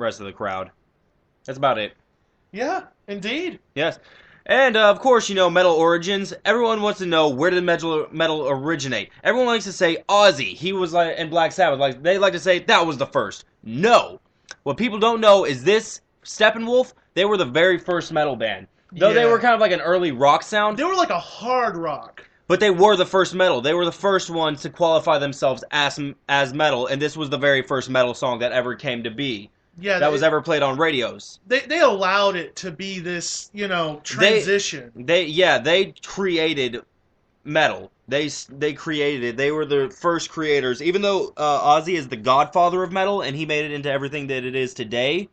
rest of the crowd. That's about it. Yeah, indeed. Yes. And, of course, you know, metal origins. Everyone wants to know, where did metal originate? Everyone likes to say Ozzy. He was like, and Black Sabbath. They like to say that was the first. No. What people don't know is this, Steppenwolf, they were the very first metal band. Though they were kind of like an early rock sound. They were like a hard rock. But they were the first metal. They were the first ones to qualify themselves as metal. And this was the very first metal song that ever came to be. Yeah, that was ever played on radios. They allowed it to be this, you know, transition. They created metal. They created it. They were the first creators. Even though Ozzy is the godfather of metal, and he made it into everything that it is today,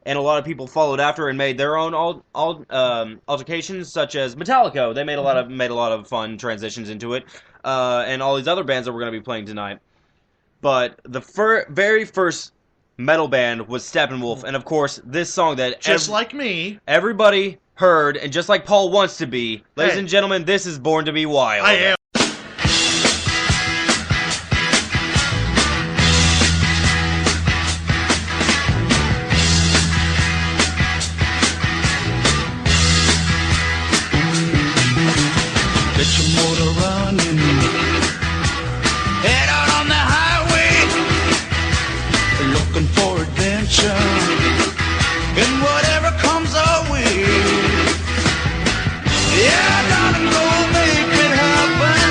and a lot of people followed after and made their own altercations, such as Metallica. They made a lot of fun transitions into it, and all these other bands that we're going to be playing tonight. But the very first metal band was Steppenwolf, and of course, this song that just like me, everybody heard, and just like Paul wants to be, ladies and gentlemen, this is Born to Be Wild. I am. Get your motor running, head out on the highway, looking for adventure, and whatever comes our way. Yeah, gotta go make it happen.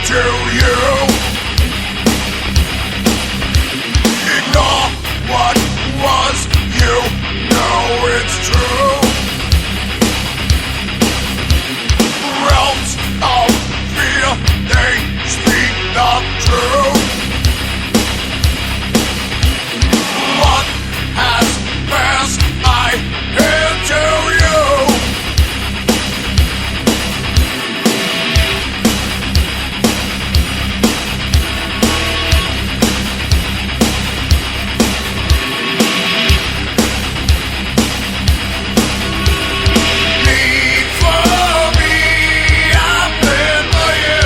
to you. Ignore what was, you know it's true. Realms of fear, they speak the truth. What has passed, I hand to you. Lead for me, I've been for you.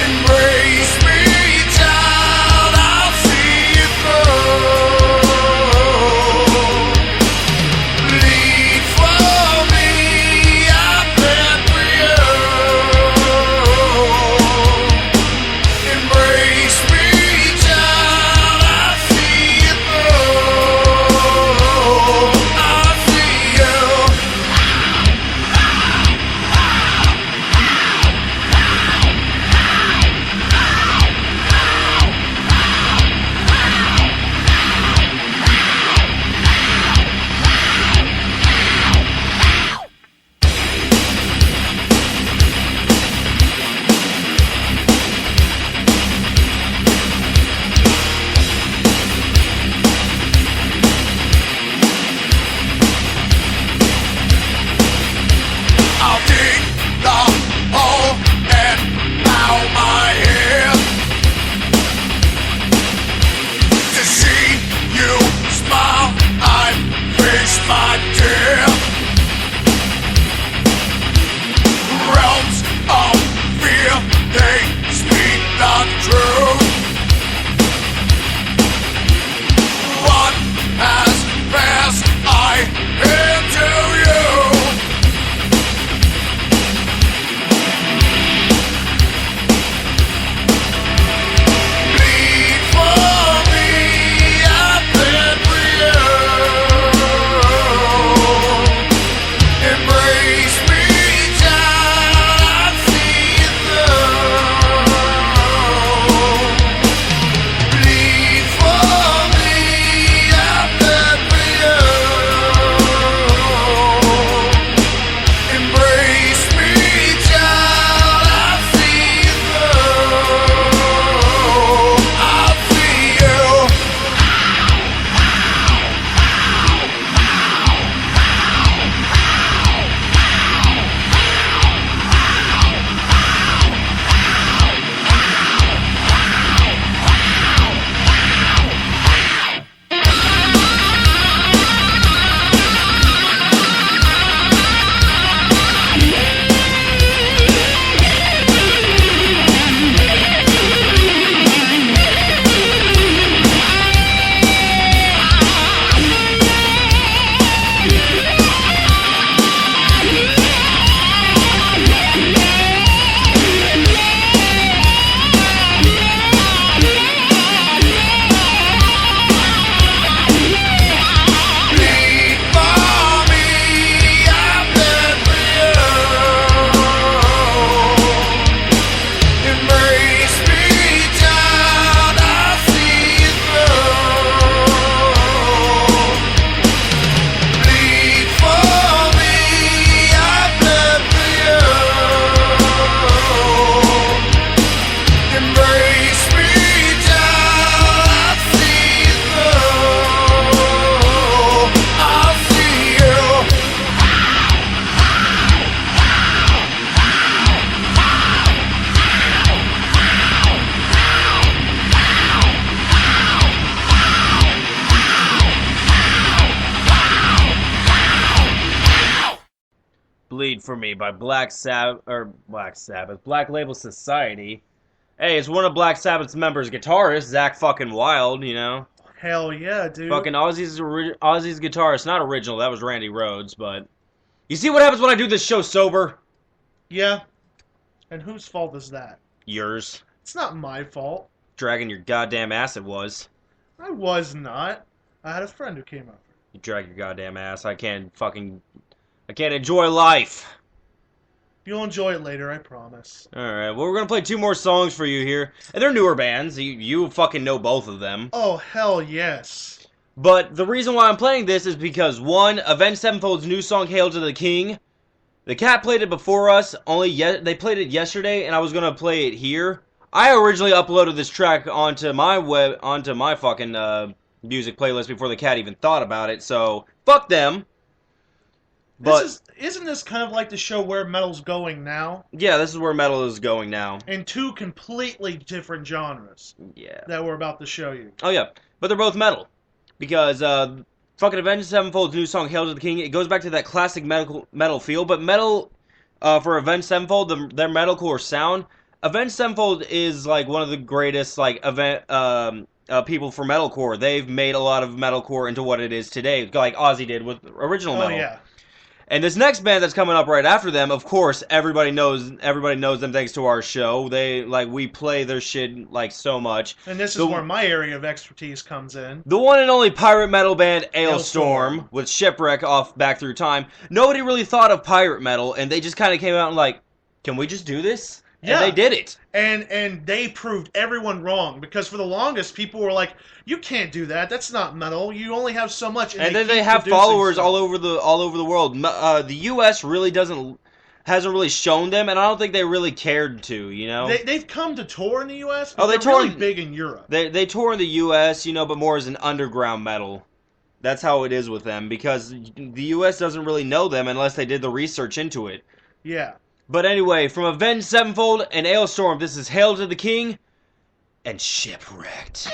Embrace me, child, I'll see you through. Lead for me, I've been for you. Embrace me, child, I'll see you through. I'll see you. I'll dig the hole and bow my head to see you smile. I face my death. Realms of fear, they speak the truth. What has passed, I hand to you. Lead for me, I've been for you. Embrace me, child, I'll see you through. Lead for me, I've been for you. Embrace me, child, I'll see you through. I'll see you. Lead for me, I've been for you. Embrace me, child, I'll see you through. Lead for me, I've been for you. Embrace me, child, I'll see you through. I'll see you. Bleed for Me by Black Label Society. Hey, it's one of Black Sabbath's members, guitarist, Zach fucking Wild, you know. Hell yeah, dude. Fucking Ozzy's guitarist, not original, that was Randy Rhoads, but... You see what happens when I do this show sober? Yeah. And whose fault is that? Yours. It's not my fault. Dragging your goddamn ass it was. I was not. I had a friend who came over. You drag your goddamn ass. I can't enjoy life. You'll enjoy it later, I promise. Alright, well, we're gonna play 2 more songs for you here. And they're newer bands. You fucking know both of them. Oh, hell yes. But the reason why I'm playing this is because, 1, Avenged Sevenfold's new song, Hail to the King. The Cat played it before us, they played it yesterday, and I was gonna play it here. I originally uploaded this track onto my fucking music playlist before the Cat even thought about it, so fuck them. But isn't this kind of like the show where metal's going now? yeah, this is where metal is going now. In 2 completely different genres. Yeah. That we're about to show you. Oh yeah, but they're both metal. Because fucking Avenged Sevenfold's new song, Hail to the King, it goes back to that classic metal feel, but metal, for Avenged Sevenfold, their metalcore sound, Avenged Sevenfold is like one of the greatest like people for metalcore. They've made a lot of metalcore into what it is today, like Ozzy did with original metal. Oh yeah. And this next band that's coming up right after them, of course, everybody knows them thanks to our show. We play their shit like so much. And this is where my area of expertise comes in. The one and only pirate metal band Ailstorm Ailstorm. with Shipwreck off Back Through Time. Nobody really thought of pirate metal, and they just kind of came out and like, can we just do this? And Yeah. they did it. And they proved everyone wrong, because for the longest people were like, you can't do that. That's not metal. You only have so much. And then they keep have producing followers stuff. all over the world. The U.S. really hasn't really shown them, and I don't think they really cared to. You know, They've come to tour in the U.S. Oh, But they they're really toured- big in Europe. they tour in the U.S. But more as an underground metal. That's how it is with them, because the U.S. doesn't really know them unless they did the research into it. Yeah. But anyway, from Avenged Sevenfold and Ailstorm, this is Hail to the King and Shipwrecked.